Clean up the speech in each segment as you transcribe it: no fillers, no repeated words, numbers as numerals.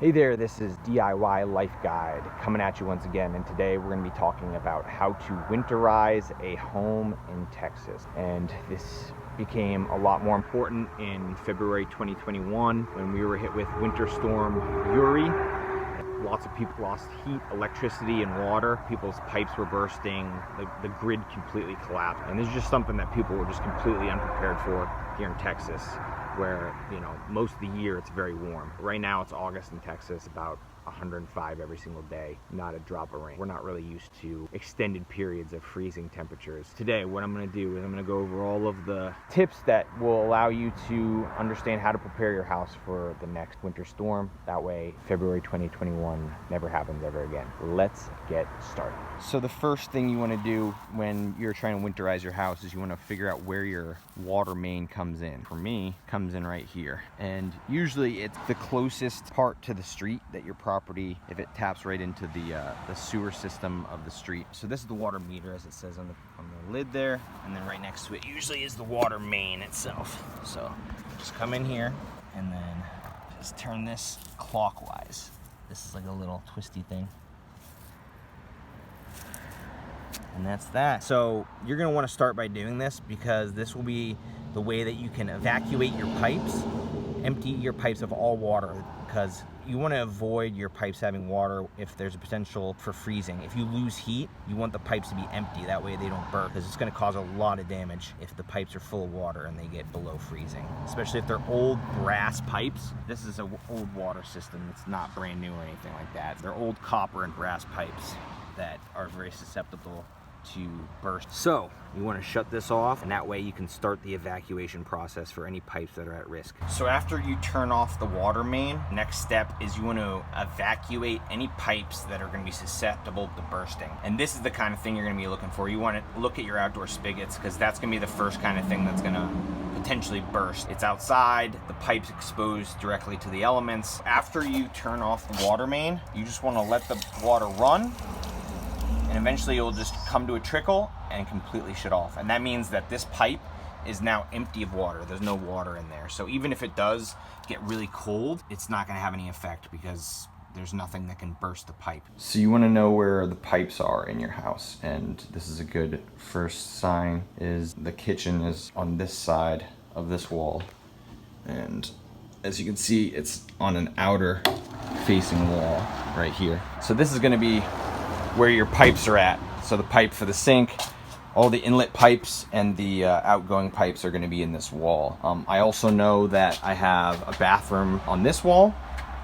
Hey there, this is DIY Life Guide coming at you once again, and today we're going to be talking about how to winterize a home in Texas. And this became a lot more important in February 2021 when we were hit with Winter Storm Uri. Lots of people lost heat, electricity, and water. People's pipes were bursting. The grid completely collapsed. And this is just something that people were just completely unprepared for here in Texas, where, you know, most of the year it's very warm. Right now it's August in Texas, about 105 every single day, not a drop of rain. We're not really used to extended periods of freezing temperatures. Today, what I'm gonna do is I'm gonna go over all of the tips that will allow you to understand how to prepare your house for the next winter storm. That way, February 2021 never happens ever again. Let's get started. So the first thing you wanna do when you're trying to winterize your house is you wanna figure out where your water main comes in. For me, it comes in right here. And usually it's the closest part to the street that your property, if it taps right into the sewer system of the street. So this is the water meter, as it says on the lid there, and then right next to it usually is the water main itself. So just come in here and then just turn this clockwise. This is like a little twisty thing. And that's that. So you're gonna wanna start by doing this because this will be the way that you can evacuate your pipes, empty your pipes of all water, because you wanna avoid your pipes having water if there's a potential for freezing. If you lose heat, you want the pipes to be empty. That way they don't burst, because it's gonna cause a lot of damage if the pipes are full of water and they get below freezing. Especially if they're old brass pipes. This is an old water system. It's not brand new or anything like that. They're old copper and brass pipes that are very susceptible to burst. So you want to shut this off, and that way you can start the evacuation process for any pipes that are at risk. So after you turn off the water main, next step is you want to evacuate any pipes that are going to be susceptible to bursting. And this is the kind of thing you're going to be looking for. You want to look at your outdoor spigots, because that's going to be the first kind of thing that's going to potentially burst. It's outside, the pipe's exposed directly to the elements. After you turn off the water main, you just want to let the water run, and eventually it'll just come to a trickle and completely shut off. And that means that this pipe is now empty of water. There's no water in there. So even if it does get really cold, it's not gonna have any effect because there's nothing that can burst the pipe. So you wanna know where the pipes are in your house. And this is a good first sign, is the kitchen is on this side of this wall. And as you can see, it's on an outer facing wall right here. So this is gonna be where your pipes are at. So the pipe for the sink, all the inlet pipes and the outgoing pipes are going to be in this wall. I also know that I have a bathroom on this wall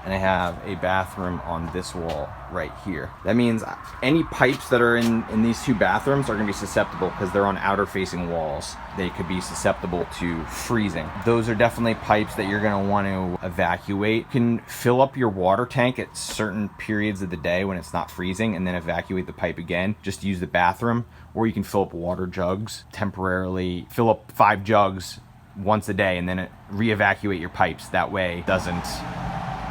and I have a bathroom on this wall right here. That means any pipes that are in these two bathrooms are going to be susceptible because they're on outer facing walls. They could be susceptible to freezing. Those are definitely pipes that you're going to want to evacuate. You can fill up your water tank at certain periods of the day when it's not freezing and then evacuate the pipe again. Just use the bathroom, or you can fill up water jugs temporarily. Fill up 5 jugs once a day and then re-evacuate your pipes. That way it doesn't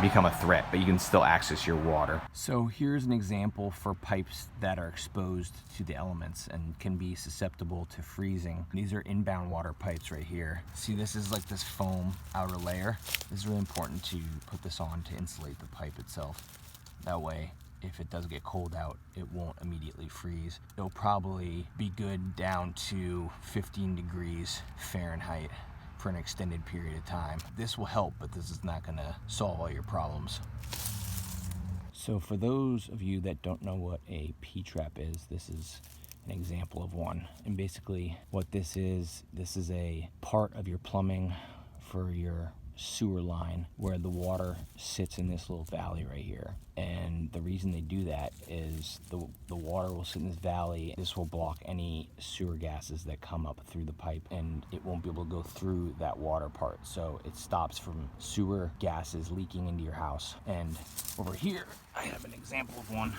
become a threat, but you can still access your water. So here's an example for pipes that are exposed to the elements and can be susceptible to freezing. These are inbound water pipes right here. See, this is like this foam outer layer. This is really important to put this on to insulate the pipe itself. That way, if it does get cold out, it won't immediately freeze. It'll probably be good down to 15 degrees Fahrenheit for an extended period of time. This will help, but this is not gonna solve all your problems. So for those of you that don't know what a P-trap is, this is an example of one. And basically what this is a part of your plumbing for your sewer line where the water sits in this little valley right here. And the reason they do that is the water will sit in this valley. This will block any sewer gases that come up through the pipe, and it won't be able to go through that water part. So it stops from sewer gases leaking into your house. And over here, I have an example of one.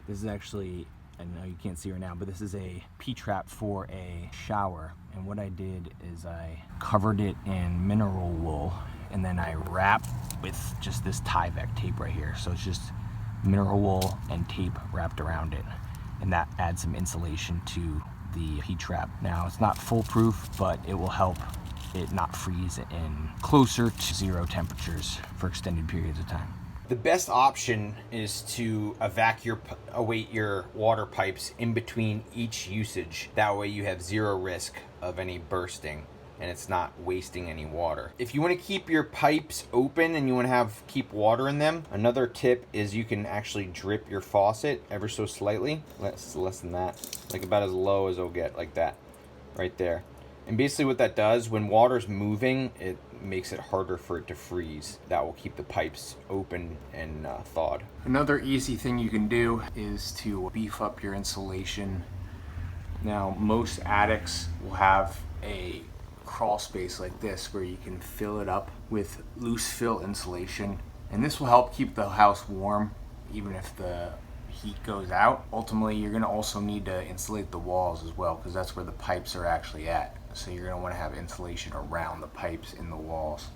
This is actually, I know you can't see her now, but this is a P-trap for a shower. And what I did is I covered it in mineral wool, and then I wrapped with just this Tyvek tape right here. So it's just mineral wool and tape wrapped around it. And that adds some insulation to the P-trap. Now, it's not foolproof, but it will help it not freeze in closer to 0 temperatures for extended periods of time. The best option is to await your water pipes in between each usage. That way you have zero risk of any bursting and it's not wasting any water. If you want to keep your pipes open and you want to keep water in them, another tip is you can actually drip your faucet ever so slightly, less than that, like about as low as it'll get, like that, right there. And basically what that does, when water's moving, it makes it harder for it to freeze. That will keep the pipes open and thawed. Another easy thing you can do is to beef up your insulation. Now, most attics will have a crawl space like this where you can fill it up with loose fill insulation, and this will help keep the house warm even if the heat goes out. Ultimately, you're going to also need to insulate the walls as well, because that's where the pipes are actually at. So you're going to want to have insulation around the pipes in the walls.